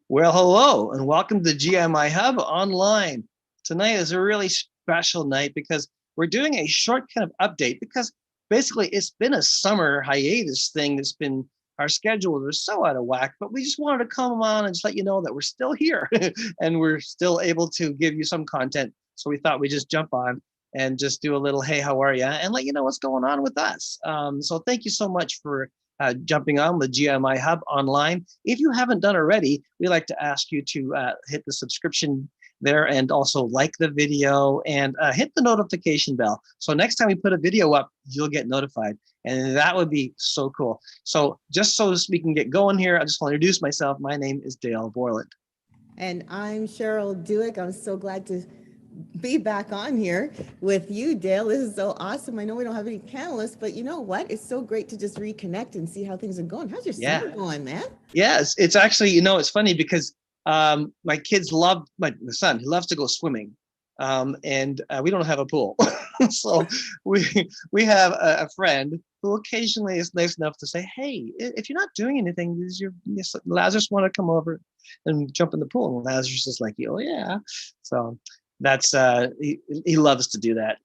Well, hello and welcome to GMIHub online. Tonight is a really special night because we're doing a short kind of update because basically it's been a summer hiatus thing that's been our schedules are so out of whack, but we just wanted to come on and just let you know that we're still here and we're still able to give you some content. So we thought we'd just jump on and just do a little, hey, how are you? And let you know what's going on with us. So thank you so much for jumping on the GMI Hub online. If you haven't done already, we like to ask you to hit the subscription there and also like the video and hit the notification bell. So next time we put a video up, you'll get notified. And that would be so cool. So just so we can get going here, I just want to introduce myself. My name is Dale Borland. And I'm Cheryle Dewick. I'm so glad to be back on here with you, Dale. This is so awesome. I know we don't have any panelists, but you know what? It's so great to just reconnect and see how things are going. How's your summer going, man? Yes, it's actually, it's funny because my kids love, my son, he loves to go swimming. And we don't have a pool. So we have a friend who occasionally is nice enough to say, hey, if you're not doing anything, does your Lazarus want to come over and jump in the pool? And Lazarus is like, oh yeah. So that's he loves to do that.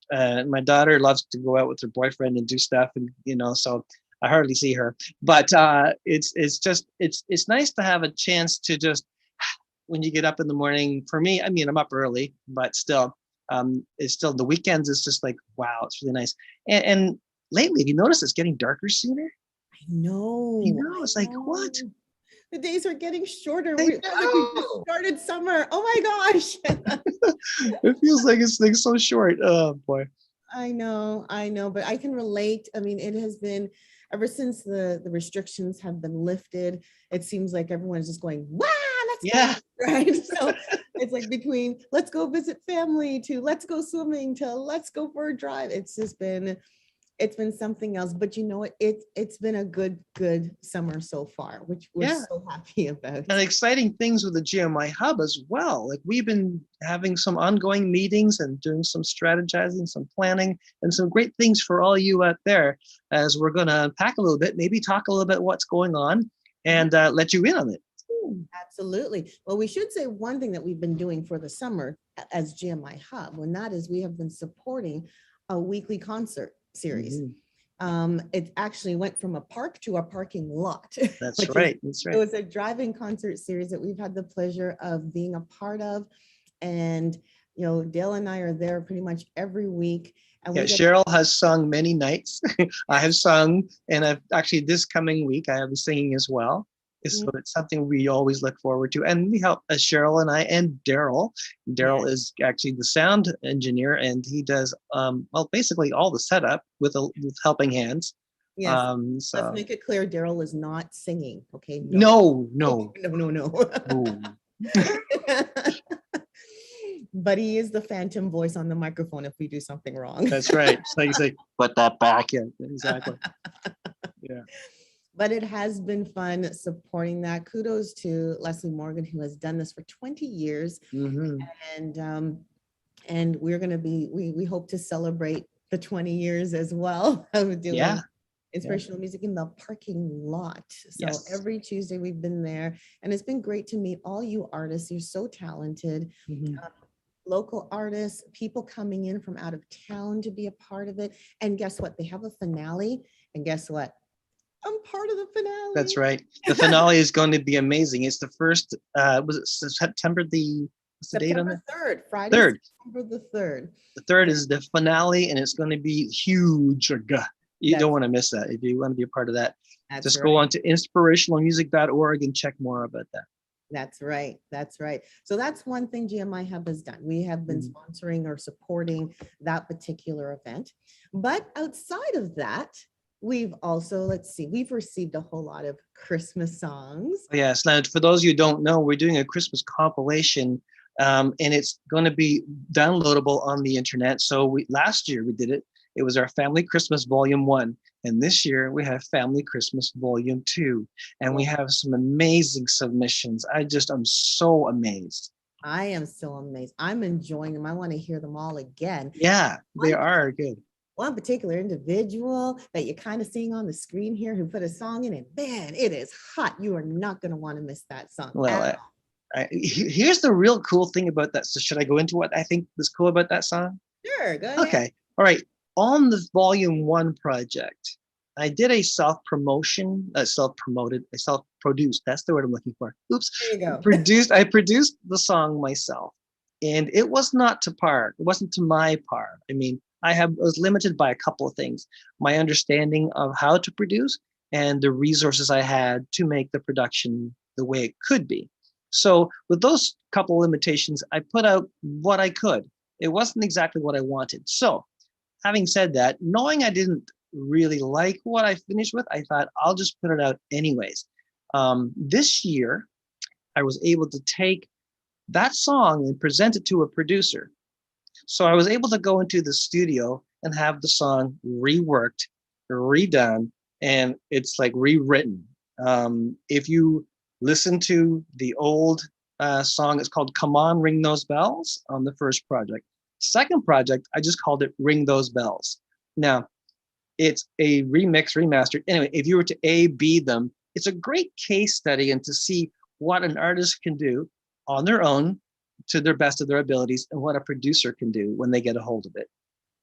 My daughter loves to go out with her boyfriend and do stuff, and so I hardly see her. But it's nice to have a chance to just, when you get up in the morning. For me, I mean, I'm up early, but still, it's still the weekends. It's just like, wow, it's really nice. And lately, have you noticed it's getting darker sooner? I know. It's like, what? The days are getting shorter. We just started summer. Oh my gosh. It feels like it's like so short. Oh boy. I know, but I can relate. I mean, it has been ever since the restrictions have been lifted. It seems like everyone's just going, wow, let's go, right? So it's like between let's go visit family to let's go swimming to let's go for a drive. It's been something else, but you know what? It's been a good summer so far, which we're so happy about. And exciting things with the GMI Hub as well. Like we've been having some ongoing meetings and doing some strategizing, some planning, and some great things for all you out there as we're going to unpack a little bit, maybe talk a little bit what's going on and let you in on it. Absolutely. Well, we should say one thing that we've been doing for the summer as GMI Hub, and that is we have been supporting a weekly concert series. It actually went from a park to a parking lot. That's right. It was a driving concert series that we've had the pleasure of being a part of. And, Dale and I are there pretty much every week. And Cheryle has sung many nights. I have sung, and I've actually this coming week, I am singing as well. So it's something we always look forward to. And we help Cheryle and I and Daryl. Daryl is actually the sound engineer, and he does, basically all the setup with helping hands. Yes. So let's make it clear, Daryl is not singing, okay? No. But he is the phantom voice on the microphone if we do something wrong. That's right. So you say, put that back in. Exactly. Yeah. But it has been fun supporting that. Kudos to Leslie Morgan, who has done this for 20 years. And we're going to be, we hope to celebrate the 20 years as well of doing inspirational music in the parking lot. So every Tuesday we've been there, and it's been great to meet all you artists. You're so talented. Local artists, people coming in from out of town to be a part of it. And guess what? They have a finale. And guess what? I'm part of the finale. That's right. The finale is going to be amazing. It's the first, was it September the date on it? 3rd, Friday, 3rd. September the 3rd. The 3rd is the finale, and it's going to be huge. You don't want to miss that. If you want to be a part of that, just go on to inspirationalmusic.org and check more about that. That's right. So that's one thing GMIHub has done. We have been sponsoring or supporting that particular event. But outside of that, we've also, we've received a whole lot of Christmas songs. Yes. Now, for those of you who don't know, we're doing a Christmas compilation, and it's going to be downloadable on the internet. So last year we did it. It was our Family Christmas Volume 1. And this year we have Family Christmas Volume 2. And we have some amazing submissions. I'm so amazed. I am so amazed. I'm enjoying them. I want to hear them all again. Yeah, they are good. One particular individual that you're kind of seeing on the screen here who put a song in, and man, it is hot. You are not going to want to miss that song. Well, Here's the real cool thing about that. So should I go into what I think was cool about that song? Sure, go ahead. Okay. All right. On the volume 1 project, I did a self-promotion, self-promoted, I self-produced. That's the word I'm looking for. Oops. There you go. I produced the song myself, and it was not to par. It wasn't to my par. I mean, I was limited by a couple of things: my understanding of how to produce and the resources I had to make the production the way it could be. So with those couple of limitations, I put out what I could. It wasn't exactly what I wanted. So having said that, knowing I didn't really like what I finished with, I thought I'll just put it out anyways. This year, I was able to take that song and present it to a producer. So I was able to go into the studio and have the song reworked, redone, and it's like rewritten. If you listen to the old song, it's called Come On, Ring Those Bells on the first project. Second project, I just called it Ring Those Bells. Now, it's a remix, remastered. Anyway, if you were to A/B them, it's a great case study and to see what an artist can do on their own to their best of their abilities and what a producer can do when they get a hold of it.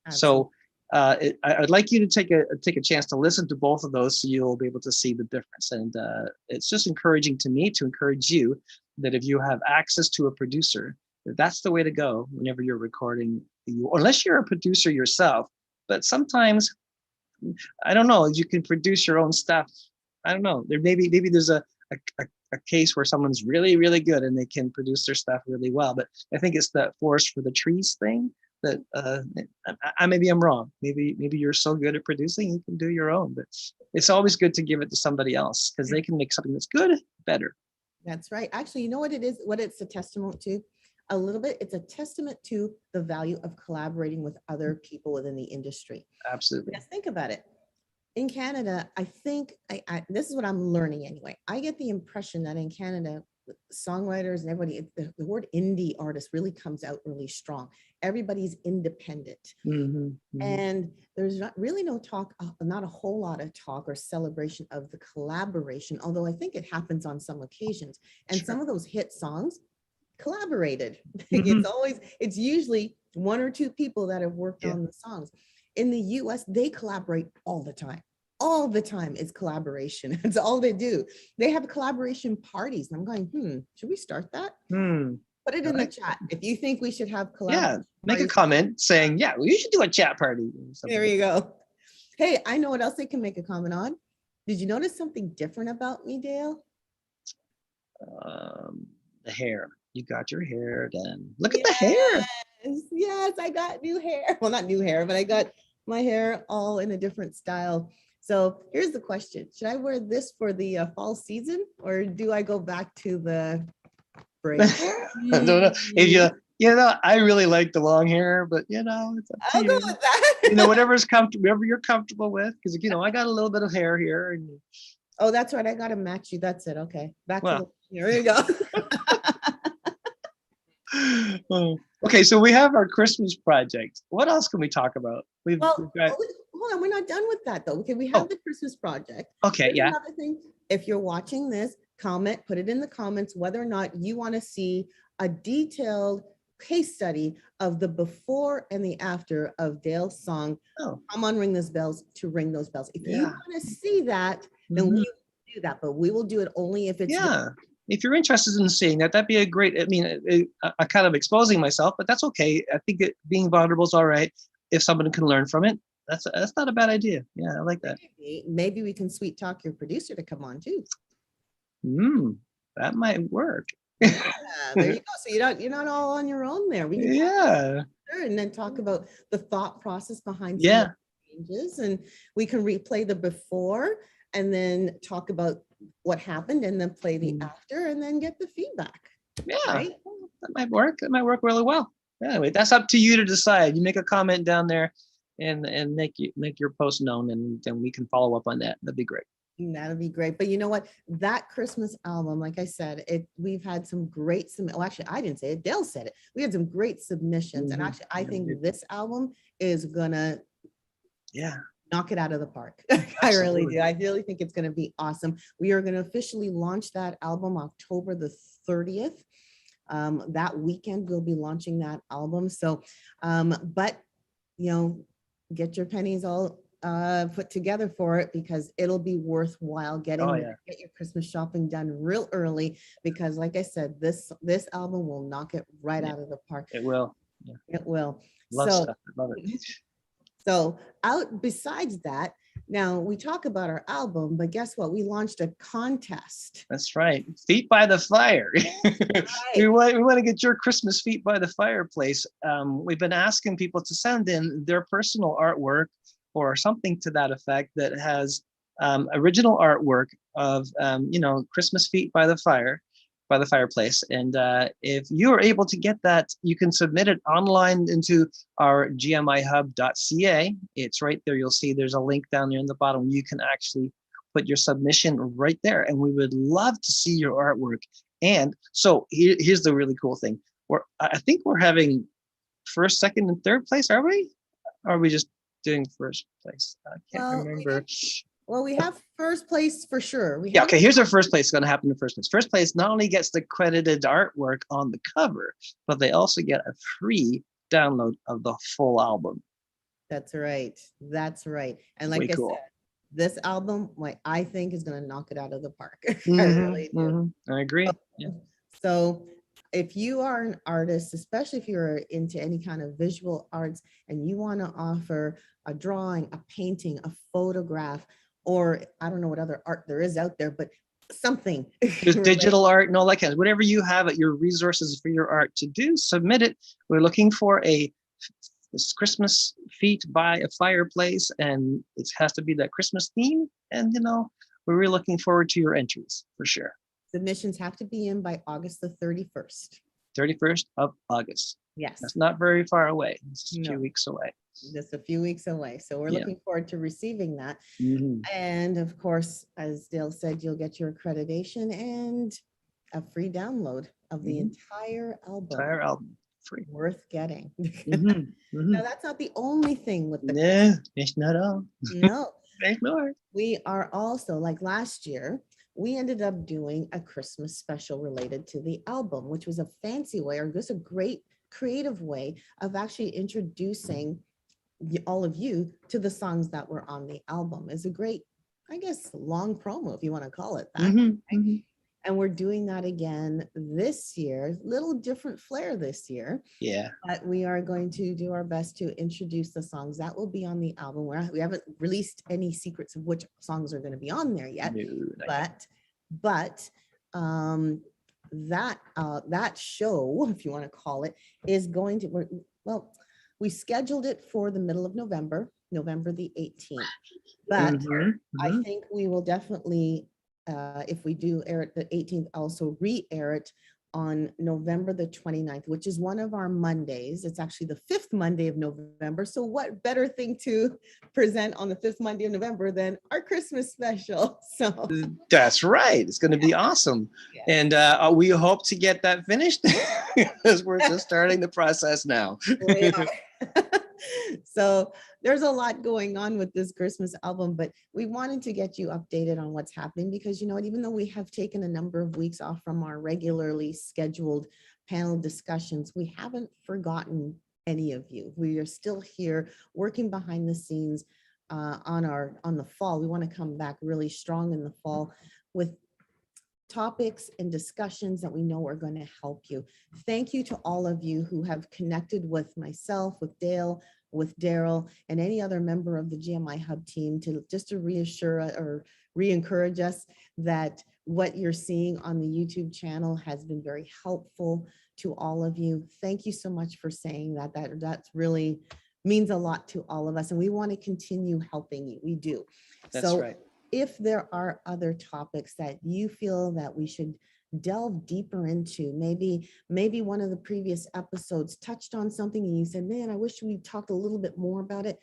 Absolutely. So I'd like you to take a chance to listen to both of those so you'll be able to see the difference. And it's just encouraging to me to encourage you that if you have access to a producer, that's the way to go whenever you're recording, unless you're a producer yourself. But sometimes, I don't know, you can produce your own stuff. I don't know. Maybe there's a case where someone's really, really good and they can produce their stuff really well. But I think it's that forest for the trees thing that maybe I'm wrong. Maybe you're so good at producing, you can do your own. But it's always good to give it to somebody else because they can make something that's good better. That's right. Actually, you know what it is? What it's a testament to? A little bit, it's a testament to the value of collaborating with other people within the industry. Absolutely. Because think about it. In Canada, I think, this is what I'm learning anyway. I get the impression that in Canada, songwriters and everybody, the word indie artist really comes out really strong. Everybody's independent. Mm-hmm, mm-hmm. And there's really no talk, not a whole lot of talk or celebration of the collaboration, although I think it happens on some occasions. And some of those hit songs collaborated. Mm-hmm. It's usually one or two people that have worked on the songs. In the US, they collaborate all the time. All the time is collaboration. That's all they do. They have collaboration parties. And I'm going, should we start that? Put it in the chat if you think we should have collaboration. Yeah, make a comment saying, we should do a chat party. There you go. Hey, I know what else they can make a comment on. Did you notice something different about me, Dale? The hair. You got your hair done. Look at the hair. Yes, I got new hair. Well, not new hair, but I got my hair all in a different style. So here's the question. Should I wear this for the fall season or do I go back to the braid? I don't know. If I really like the long hair, but it's up to I'll go with that. Whatever you're comfortable with. Because I got a little bit of hair here. And... Oh, that's right. I got to match you. That's it. Okay. Here you go. Okay, so we have our Christmas project. What else can we talk about? We've got... Hold on, we're not done with that though. Okay, we have the Christmas project. Okay, Here's another thing. If you're watching this, comment, put it in the comments whether or not you want to see a detailed case study of the before and the after of Dale's song, Come On, Ring Those Bells, to Ring Those Bells. If you want to see that, then we will do that, but we will do it only if it's if you're interested in seeing that, that'd be a great, I'm kind of exposing myself, but that's okay. I think being vulnerable is all right. If someone can learn from it, that's not a bad idea. Yeah, I like that. Maybe we can sweet talk your producer to come on too. That might work. There you go. So you're not all on your own there. We can and then talk about the thought process behind some changes, and we can replay the before and then talk about what happened and then play the after and then get the feedback. Right? That might work. That might work really well. Anyway, that's up to you to decide. You make a comment down there and make your post known, and then we can follow up on that. That'd be great. That'll be great. But you know what? That Christmas album, like I said, we've had some great actually, I didn't say it. Dale said it. We had some great submissions. And actually, I think this album is gonna knock it out of the park. I really do. I really think it's going to be awesome. We are going to officially launch that album October the 30th. That weekend we'll be launching that album. So, but get your pennies all put together for it, because it'll be worthwhile get your Christmas shopping done real early, because like I said, this album will knock it right out of the park. It will. Yeah. It will. Love stuff. I love it. So besides that, now we talk about our album, but guess what? We launched a contest. That's right. Feet by the fire. Right. we want to get your Christmas feet by the fireplace. We've been asking people to send in their personal artwork or something to that effect that has original artwork of Christmas feet by the fireplace. And if you are able to get that, you can submit it online into our GMIHub.ca. It's right there. You'll see there's a link down there in the bottom. You can actually put your submission right there, and we would love to see your artwork. And so here's the really cool thing. I think we're having first, second, and third place. Are we? Or are we just doing first place? I can't remember. Well, we have first place for sure. Okay, here's our first place. It's going to happen in first place. First place not only gets the credited artwork on the cover, but they also get a free download of the full album. That's right. And like I said, this album, I think is going to knock it out of the park. I really do. I agree. Yeah. So if you are an artist, especially if you're into any kind of visual arts and you want to offer a drawing, a painting, a photograph, or I don't know what other art there is out there, but something. There's digital art and all that kind of, whatever you have at your resources for your art to do, submit it. We're looking for this Christmas feet by a fireplace, and it has to be that Christmas theme. And, we're really looking forward to your entries for sure. Submissions have to be in by August the 31st. 31st of August. Yes. That's not very far away. It's just a few weeks away. Just a few weeks away. So we're looking forward to receiving that. And of course, as Dale said, you'll get your accreditation and a free download of the entire album. Free. Worth getting. Now, that's not the only thing with the it's not all. No. There's more. We are also, like last year, we ended up doing a Christmas special related to the album, which was a fancy way, or just a great creative way of actually introducing all of you to the songs that were on the album. Is a great, I guess, long promo, if you want to call it that. And we're doing that again this year, little different flair this year. Yeah. But we are going to do our best to introduce the songs that will be on the album. We haven't released any secrets of which songs are going to be on there yet. But that show, if you want to call it, is going to, we scheduled it for the middle of November the 18th. But I think we will definitely, if we do air it the 18th, also re-air it on November the 29th, which is one of our Mondays. It's actually the 5th Monday of November. So what better thing to present on the 5th Monday of November than our Christmas special? So that's right. It's going to be awesome. And we hope to get that finished because we're just starting the process now. So there's a lot going on with this Christmas album, but we wanted to get you updated on what's happening because, even though we have taken a number of weeks off from our regularly scheduled panel discussions, we haven't forgotten any of you. We are still here working behind the scenes on the fall. We want to come back really strong in the fall with topics and discussions that we know are going to help you. Thank you to all of you who have connected with myself, with Dale, with Daryl, and any other member of the GMIHub team to reassure or re-encourage us that what you're seeing on the YouTube channel has been very helpful to all of you. Thank you so much for saying that. That's really means a lot to all of us, and we want to continue helping you. We do. That's right. If there are other topics that you feel that we should delve deeper into, maybe one of the previous episodes touched on something and you said, man, I wish we talked a little bit more about it,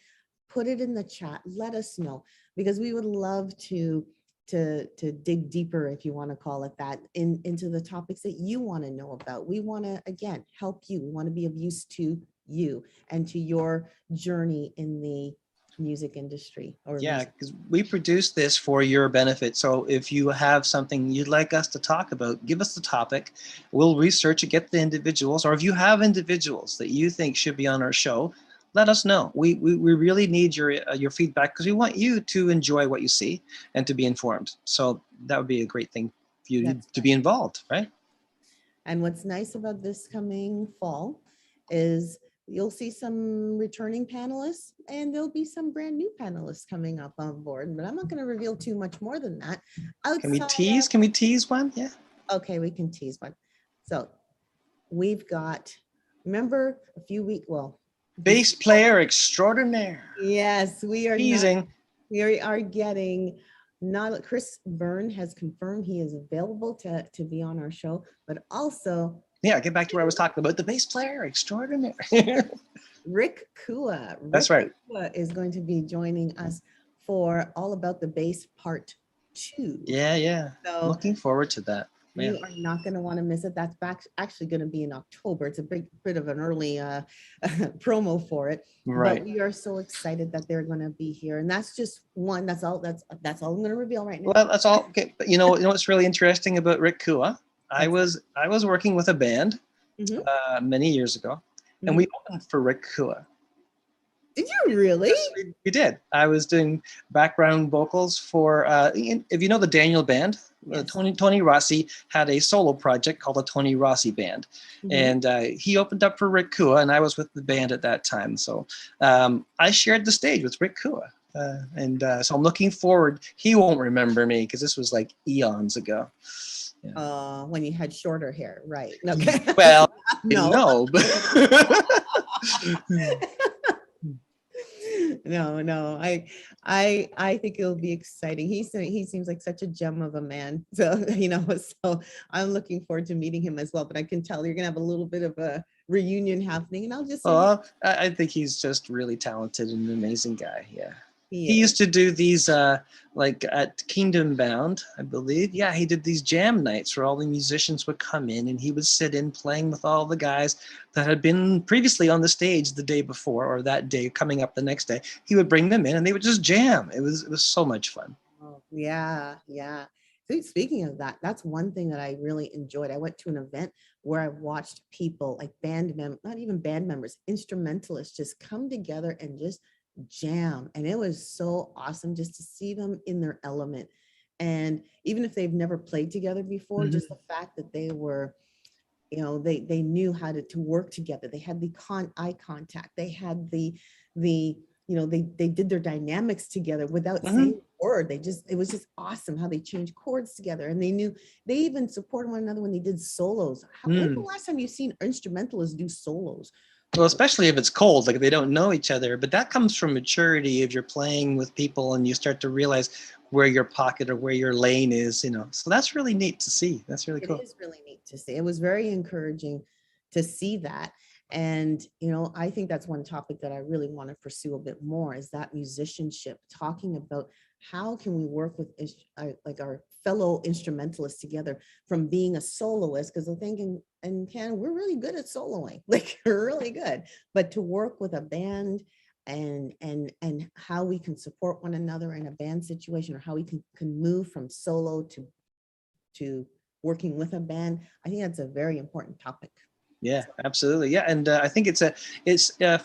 put it in the chat, let us know, because we would love to dig deeper, if you want to call it that, into the topics that you want to know about. We want to, again, help you. We want to be of use to you and to your journey in the music industry or Yeah, music. because we produce this for your benefit. So if you have something you'd like us to talk about, give us the topic. We'll research it, get the individuals, or if you have individuals that you think should be on our show, let us know. We really need your feedback because we want you to enjoy what you see and to be informed. So that would be a great thing for you That's to right. be involved, right? And what's nice about this coming fall is you'll see some returning panelists and there'll be some brand new panelists coming up on board, but I'm not going to reveal too much more than that. Can we Outside tease? Can we tease one? Yeah. okay, we can tease one. So we've got, remember a few weeks, well, Bass player extraordinaire. yes, Teasing. we are getting, not Chris Byrne has confirmed he is available to be on our show, but also Yeah, get back to where I was talking about the bass player extraordinaire. Rick Kua. That's Rick right. Kua is going to be joining us for All About the Bass Part 2. Yeah. So Looking forward to that. Yeah. you are not going to want to miss it. That's actually going to be in October. It's a bit of an early promo for it, Right. but we are so excited that they're going to be here. And that's just one. That's all I'm going to reveal right now. Well, that's all. Okay. But you know what's really interesting about Rick Kua? I was working with a band many years ago, and we opened for Rick Kua. Did you really? Yes, we did. I was doing background vocals for, if you know the Daniel Band, Yes. Tony Rossi had a solo project called the Tony Rossi Band. And he opened up for Rick Kua, and I was with the band at that time. So I shared the stage with Rick Kua. So I'm looking forward. He won't remember me because this was like eons ago. Yeah. When you had shorter hair, right? Okay. Well, no. No. No. I think it'll be exciting. He seems like such a gem of a man. So so I'm looking forward to meeting him as well. But I can tell you're gonna have a little bit of a reunion happening, and I'll just. I think he's just really talented and an amazing guy. Yeah. He used to do these like at Kingdom Bound, I believe. Yeah, he did these jam nights where all the musicians would come in and he would sit in playing with all the guys that had been previously on the stage the day before or that day coming up the next day. He would bring them in and they would just jam. It was so much fun. Oh, yeah. So speaking of that, that's one thing that I really enjoyed. I went to an event where I watched people like not even band members, instrumentalists just come together and just jam. And it was so awesome just to see them in their element. And even if they've never played together before, just the fact that they were, they knew how to work together. They had the eye contact. They had the they did their dynamics together without saying a word. It was just awesome how they changed chords together. And they even supported one another when they did solos. When the last time you've seen instrumentalists do solos? Well, especially if it's cold, like they don't know each other, but that comes from maturity. If you're playing with people and you start to realize where your pocket or where your lane is, so that's really neat to see. That's really cool. It is really neat to see. It was very encouraging to see that. And, I think that's one topic that I really want to pursue a bit more is that musicianship, talking about how can we work with like our fellow instrumentalists together from being a soloist, because I think in Canada, we're really good at soloing, like we're really good, but to work with a band and how we can support one another in a band situation, or how we can move from solo to working with a band. I think that's a very important topic. Yeah, absolutely. Yeah, and I think it's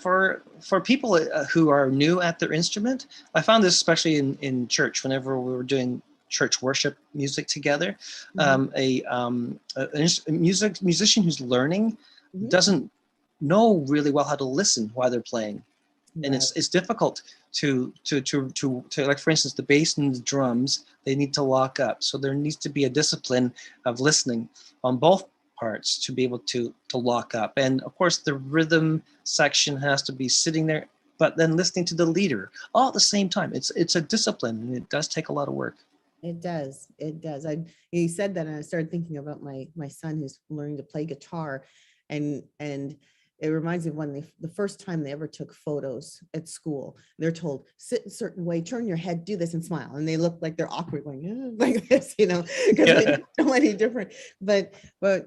for people who are new at their instrument. I found this especially in church whenever we were doing church worship music together. A musician who's learning doesn't know really well how to listen while they're playing, and it's difficult to like, for instance, the bass and the drums, they need to lock up. So there needs to be a discipline of listening on both parts to be able to lock up. And of course the rhythm section has to be sitting there, but then listening to the leader all at the same time. It's a discipline, and it does take a lot of work. It does. You said that and I started thinking about my son who's learning to play guitar, and it reminds me of when the first time they ever took photos at school. They're told, sit a certain way, turn your head, do this, and smile. And they look like they're awkward, going like this, because they don't know any different. But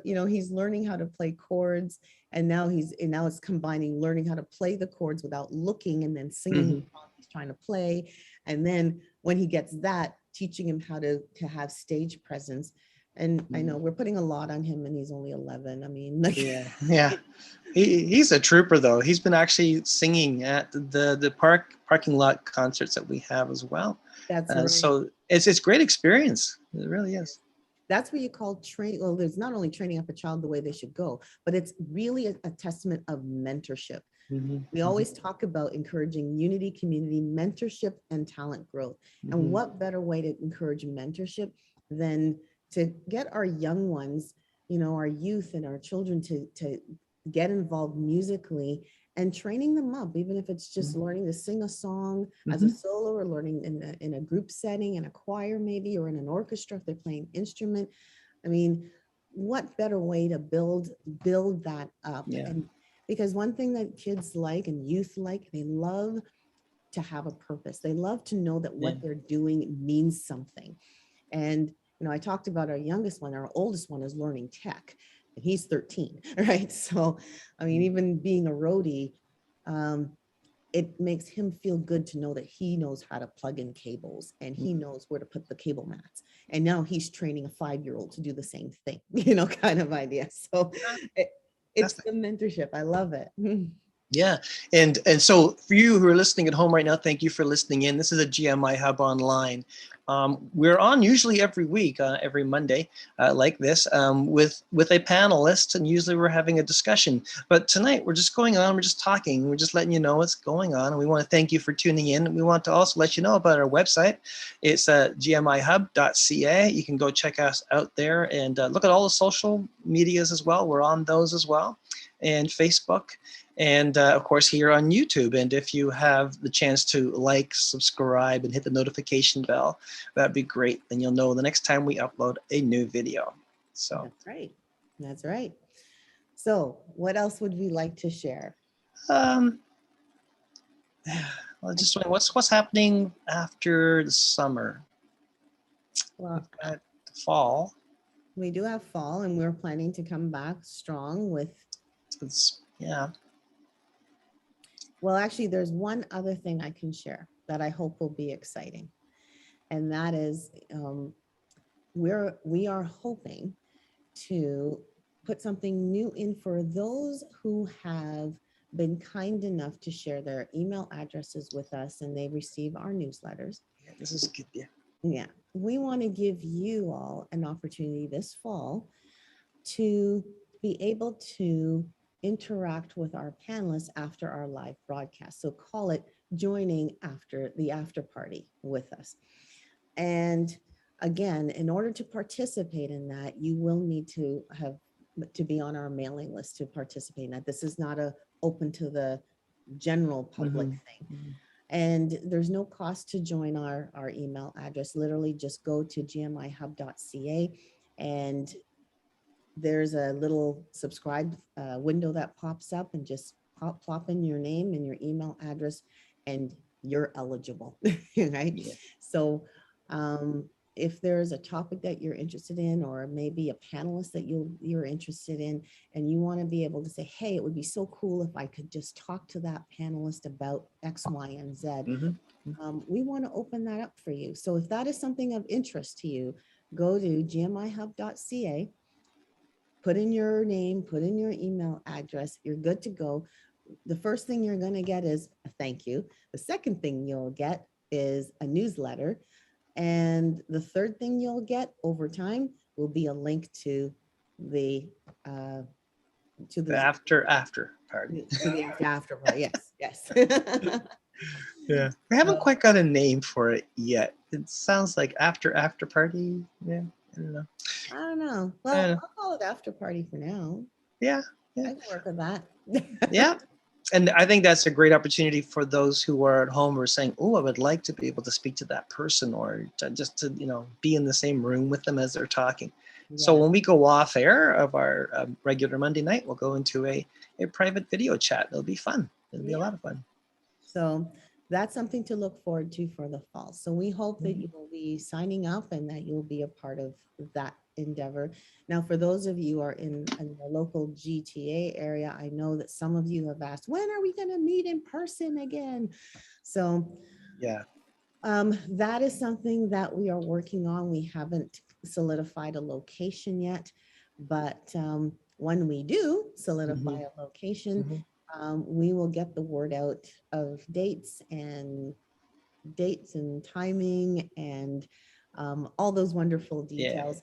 he's learning how to play chords, and now it's combining learning how to play the chords without looking, and then singing. He's trying to play. And then when he gets that, teaching him how to have stage presence. And I know we're putting a lot on him, and he's only 11. I mean, like, yeah. He's a trooper though. He's been actually singing at the parking lot concerts that we have as well. that's right. So it's great experience. It really is. That's what you call train. Well, there's not only training up a child the way they should go, but it's really a testament of mentorship. We always talk about encouraging unity, community, mentorship, and talent growth. And what better way to encourage mentorship than to get our young ones, you know, our youth and our children to get involved musically and training them up, even if it's just learning to sing a song as a solo, or learning in a group setting, in a choir maybe, or in an orchestra if they're playing instrument. I mean, what better way to build that up? Yeah. And because one thing that kids like and youth like, they love to have a purpose. They love to know that what they're doing means something. And, you know, I talked about our youngest one. Our oldest one is learning tech, and he's 13, right? So, I mean, even being a roadie, it makes him feel good to know that he knows how to plug in cables, and he knows where to put the cable mats. And now he's training a 5-year-old to do the same thing, you know, kind of idea. So it's the mentorship. I love it. Yeah. And so for you who are listening at home right now, thank you for listening in. This is a GMIHub online. We're on usually every week, every Monday, like this, with a panelist, and usually we're having a discussion. But tonight we're just going on, we're just talking, we're just letting you know what's going on. And we want to thank you for tuning in. We want to also let you know about our website. It's gmihub.ca. You can go check us out there and look at all the social medias as well. We're on those as well, and Facebook. And of course, here on YouTube. And if you have the chance to like, subscribe, and hit the notification bell, that'd be great. Then you'll know the next time we upload a new video. So that's right. That's right. So what else would we like to share? well, just what's happening after the summer? Well, We've got the fall. we do have fall, and we're planning to come back strong with. Yeah. Well, actually, there's one other thing I can share that I hope will be exciting. And that is we are hoping to put something new in for those who have been kind enough to share their email addresses with us, and they receive our newsletters. Yeah, this is good. Yeah. Yeah. We want to give you all an opportunity this fall to be able to interact with our panelists after our live broadcast. So call it joining after the after party with us. And again, in order to participate in that, you will need to be on our mailing list to participate in that. This is not a open to the general public thing. And there's no cost to join our email address. Literally just go to gmihub.ca, and there's a little subscribe window that pops up, and just plop in your name and your email address, and you're eligible, right? Yeah. So if there's a topic that you're interested in, or maybe a panelist that you're interested in, and you want to be able to say, hey, it would be so cool if I could just talk to that panelist about X, Y, and Z. We want to open that up for you. So if that is something of interest to you, go to gmihub.ca, put in your name, put in your email address, you're good to go. The first thing you're going to get is a thank you. The second thing you'll get is a newsletter. And the third thing you'll get over time will be a link to the after party. To the after party. Yes. Yeah, we haven't quite got a name for it yet. It sounds like after party. Yeah, I don't know. Well, I'll call it after party for now. Yeah. I can work with that. Yeah. And I think that's a great opportunity for those who are at home or saying, oh, I would like to be able to speak to that person, or just to, be in the same room with them as they're talking. Yeah. So when we go off air of our regular Monday night, we'll go into a private video chat. It'll be fun. It'll be a lot of fun. So that's something to look forward to for the fall. So we hope that you will be signing up and that you'll be a part of that endeavor. Now, for those of you who are in the local GTA area, I know that some of you have asked, when are we going to meet in person again? So Yeah. That is something that we are working on. We haven't solidified a location yet, but when we do solidify a location, Mm-hmm. we will get the word out of dates and timing and all those wonderful Yeah. details.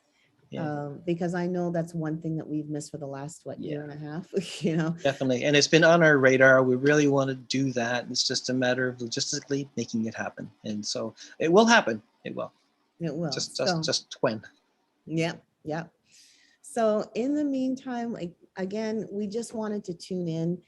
Yeah. Because I know that's one thing that we've missed for the last, year Yeah. and a half, you know? Definitely. And it's been on our radar. We really want to do that. It's just a matter of logistically making it happen. And so it will happen. It will. It will. Just when. Yep. Yep. So in the meantime, like, again, we just wanted to tune in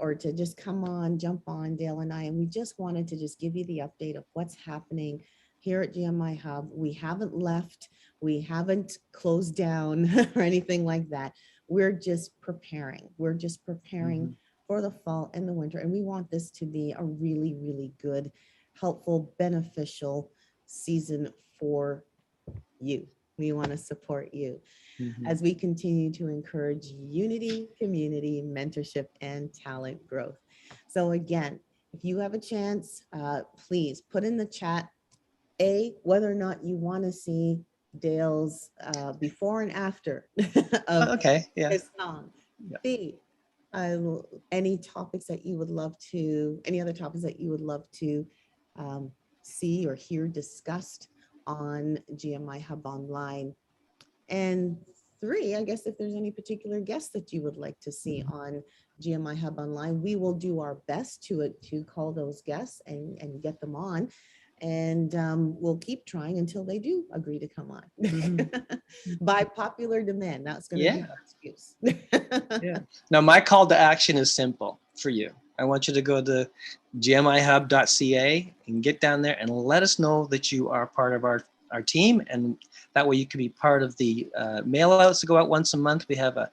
or to just jump on, Dale and I, and we just wanted to just give you the update of what's happening here at GMIHub. We haven't left, we haven't closed down or anything like that. We're just preparing. We're just preparing for the fall and the winter. And we want this to be a really, really good, helpful, beneficial season for you. We want to support you as we continue to encourage unity, community, mentorship, and talent growth. So again, if you have a chance, please put in the chat, whether or not you want to see Dale's before and after of Okay. Yeah. his song. Yeah. B, any topics that you would love to, any other topics that you would love to see or hear discussed on GMIHub Online. And 3, I guess if there's any particular guests that you would like to see on GMIHub Online, we will do our best to call those guests and get them on. And we'll keep trying until they do agree to come on by popular demand. That's going to be our excuse. Yeah. Now, my call to action is simple for you. I want you to go to gmihub.ca and get down there and let us know that you are part of our team. And that way you can be part of the mail outs to go out once a month. We have a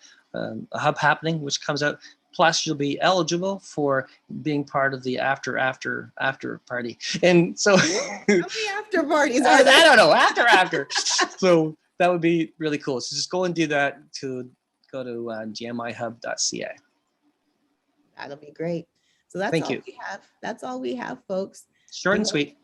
hub happening, which comes out. Plus, you'll be eligible for being part of the after party. And so, how many after parties I are there? don't know, after. So that would be really cool. So just go and do that. To go to gmihub.ca. That'll be great. So that's Thank all you. we have. That's all we have, folks. Short and sweet.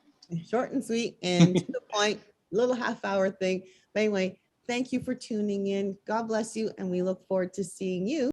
Short and sweet and to the point, little half-hour thing. But anyway, thank you for tuning in. God bless you. And we look forward to seeing you